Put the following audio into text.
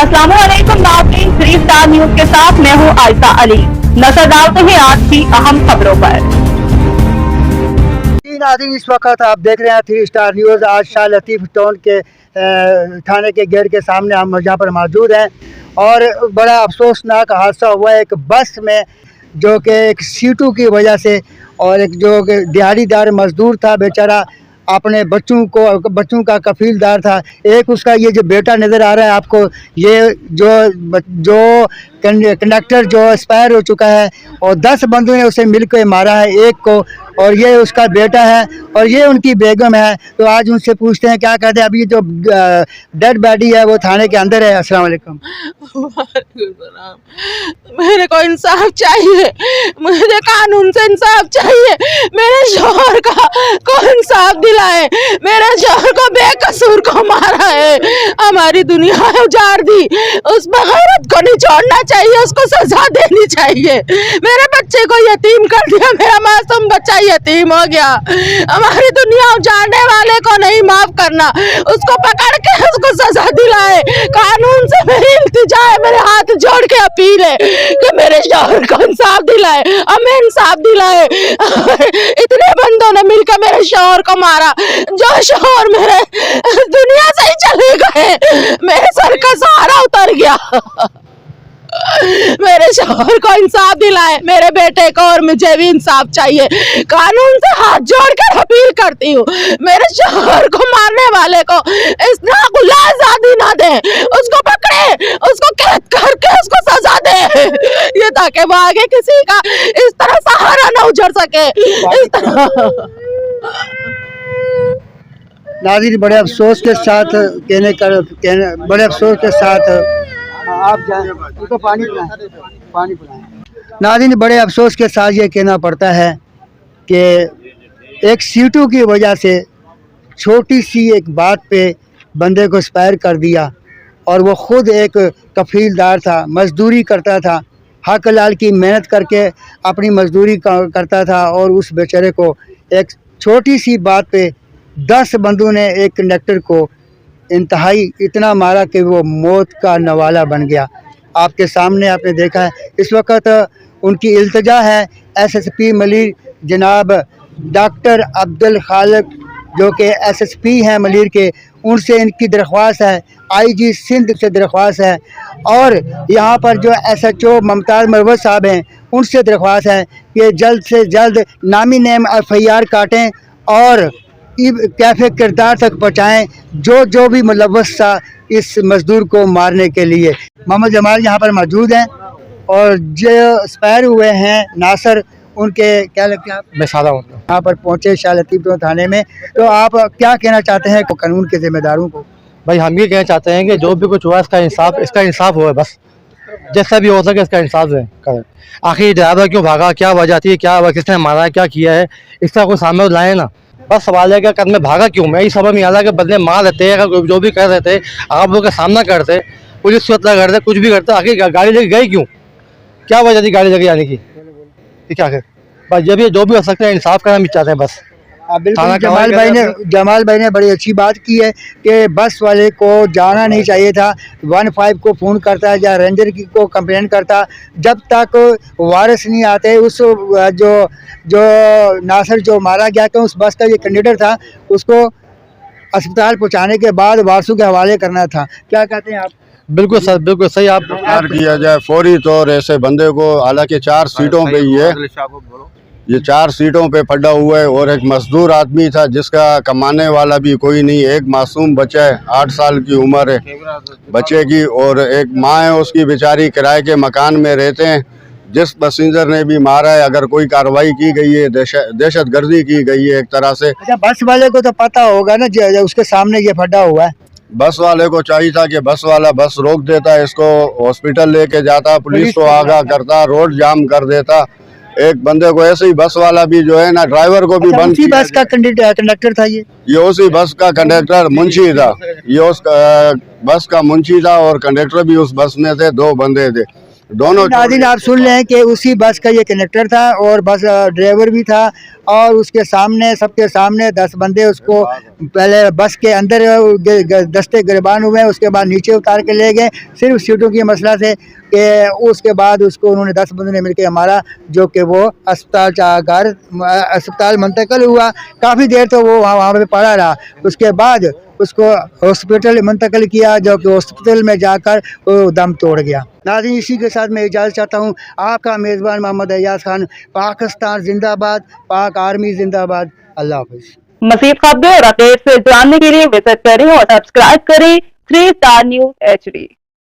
अस्सलामुअलैकुम नाज़रीन, 3 star news के साथ मैं हूं आयशा अली। नजर डालते हैं आज की अहम खबरों पर। नाज़रीन, इस वक्त आप देख रहे हैं 3 स्टार न्यूज़। आज शाह लतीफ़ टाउन के थाने के गेट के सामने हम यहाँ पर मौजूद हैं और बड़ा अफसोसनाक हादसा हुआ है। एक बस में जो कि एक सीटों की वजह से और एक जो दिहाड़ीदार मजदूर था बेचारा, अपने बच्चों का कफीलदार था। एक उसका ये जो बेटा नज़र आ रहा है आपको, ये जो कंडक्टर जो एक्सपायर हो चुका है और 10 बंदों ने उसे मिलकर मारा है एक को, और ये उसका बेटा है और ये उनकी बेगम है। तो आज उनसे पूछते हैं क्या कहते हैं। अभी जो डेड बॉडी है वो थाने के अंदर है। अस्सलाम वालेकुम। मेरे को इंसाफ चाहिए, मुझे कानून से इंसाफ चाहिए। मेरे शौहर का को इंसाफ दिलाए। मेरे शौहर को बेकसूर को मारा है, हमारी दुनिया उजाड़ दी। उस बगैरत को नहीं छोड़ना चाहिए, उसको सजा देनी चाहिए। मेरे बच्चे को यतीम कर दिया, मेरा मासूम बच्चा यतीम हो गया। हमारी दुनिया उजाड़ने वाले को नहीं माफ करना, उसको पकड़ के उसको सजा दिलाए। कानून से मेरी इल्तिजा है, मेरे हाथ जोड़ के अपील है कि मेरे शौहर को इंसाफ दिलाए, हमें इंसाफ दिलाए। इतने बंदों ने मिलकर मेरे शौहर को मारा, जो शौहर मेरे दुनिया से ही चले गए, मेरे सर का सहारा उतर गया। मेरे शौहर को इंसाफ दिलाए, मेरे बेटे को, और मुझे भी इंसाफ चाहिए। कानून से हाथ जोड़कर अपील करती हूँ, मेरे शौहर को मारने वाले को इस नागुला आजादी ना दे, उसको पकड़े, उसको कैद करके उसको सजा दे, ये ताकि वो आगे किसी का इस तरह सहारा ना उजड़ सके। इस तरह नाज़रीन, बड़े अफसोस के साथ बड़े अफसोस के साथ आप जाएं, उनको पानी पिलाएं। नाज़रीन, बड़े अफसोस के साथ ये कहना पड़ता है कि एक सीटों की वजह से छोटी सी एक बात पे बंदे को एक्सपायर कर दिया, और वो ख़ुद एक कफीलदार था, मज़दूरी करता था, हक हलाल की मेहनत करके अपनी मज़दूरी करता था, और उस बेचारे को एक छोटी सी बात पे 10 बंदों ने एक कंडक्टर को इंतहाई इतना मारा कि वो मौत का नवाला बन गया। आपके सामने आपने देखा है। इस वक्त उनकी इल्तिजा है एसएसपी मलिर जनाब डॉक्टर अब्दुल खालिक, जो कि एसएसपी हैं मलिर के, उनसे इनकी दरख्वास्त है, आईजी सिंध से दरख्वास्त है, और यहाँ पर जो एसएचओ मुमताज़ मरवत साहब हैं उनसे दरख्वास्त है कि जल्द से जल्द नामी नेम एफआईआर काटें और कैफे किरदार तक पहुँचाएँ जो भी मुलव्वस था इस मज़दूर को मारने के लिए। मोहम्मद जमाल यहाँ पर मौजूद हैं और जो एक्सपायर हुए हैं नासर, उनके क्या लगते हैं आप? मैं सादा हूँ। यहाँ पर पहुँचे शाह लतीफ़ थाने में, तो आप क्या कहना चाहते हैं कानून के जिम्मेदारों को? भाई हम ये कहना चाहते हैं कि जो भी कुछ हुआ इसका इंसाफ हुआ, बस जैसा भी हो सके इसका इंसाफ करें। आखिर ड्राइवर क्यों भागा, क्या वजह थी, क्या किसने मारा, क्या किया है, इसका कोई सामने लाए ना। बस सवाल है कि कदम भागा क्यों। मैं ये समझ नहीं आ रहा कि बंदे मार देते, अगर जो भी कर रहे थे आप लोग का सामना करते, पुलिस सुरक्षा करते, कुछ भी करते, आखिर गाड़ी लेके गई क्यों, क्या वजह थी गाड़ी लेके जाने की, ठीक है। आखिर बस जब ये जो भी हो सकता है इंसाफ करना भी चाहते हैं बस। बिल्कुल, जमाल भाई ने बड़ी अच्छी बात की है कि बस वाले को जाना नहीं चाहिए था। 15 को फ़ोन करता है या रेंजर को कंप्लेन करता, जब तक वारिस नहीं आते। उस जो नासर जो मारा गया, तो उस बस का ये कंडक्टर था, उसको अस्पताल पहुंचाने के बाद वारसों के हवाले करना था। क्या कहते हैं आप? बिल्कुल सर, बिल्कुल सही। आप किया जाए फौरी तौर ऐसे बंदे को, हालांकि 4 सीटों पे ही है, ये 4 सीटों पे पड़ा हुआ है, और एक मजदूर आदमी था जिसका कमाने वाला भी कोई नहीं। एक मासूम बच्चा है, 8 साल की उम्र है बच्चे की, और एक माँ है उसकी बेचारी, किराए के मकान में रहते हैं। जिस पैसेंजर ने भी मारा है, अगर कोई कार्रवाई की गई है, दहशत गर्दी की गई है एक तरह से। अच्छा, बस वाले को तो पता होगा ना, उसके सामने ये फटा हुआ है। बस वाले को चाहिए था कि बस वाला बस रोक देता, इसको हॉस्पिटल लेके जाता, पुलिस को आगाह करता, रोड जाम कर देता। एक बंदे को ऐसे ही बस वाला भी जो है ना, ड्राइवर को भी बंद। उसी बस का कंडक्टर था ये उसी बस का कंडक्टर मुंशी था, ये उस बस का मुंशी था, और कंडक्टर भी उस बस में थे, 2 बंदे थे। दोनों नाज़रीन आप सुन लें कि उसी बस का ये कंडक्टर था और बस ड्राइवर भी था, और उसके सामने सबके सामने 10 बंदे उसको पहले बस के अंदर दस्ते गिरबान हुए, उसके बाद नीचे उतार के ले गए सिर्फ सीटों की मसला से, कि उसके बाद उसको उन्होंने 10 बंदों ने मिलकर हमारा जो कि वो अस्पताल मुंतकिल हुआ। काफ़ी देर तो वो वहाँ पे पड़ा रहा, उसके बाद उसको हॉस्पिटल मुंतकिल किया, जो कि हॉस्पिटल में जाकर वो दम तोड़ गया। नाज़रीन इसी के साथ मैं इजाज़त चाहता हूँ। आपका मेज़बान मोहम्मद अय्याज खान। पाकिस्तान जिंदाबाद, पाक आर्मी जिंदाबाद। अल्लाह हाफ़िज़। मज़ीद खबरें और अपडेट से जानने के लिए विजिट करें और सब्सक्राइब करें 3 स्टार न्यूज़ HD।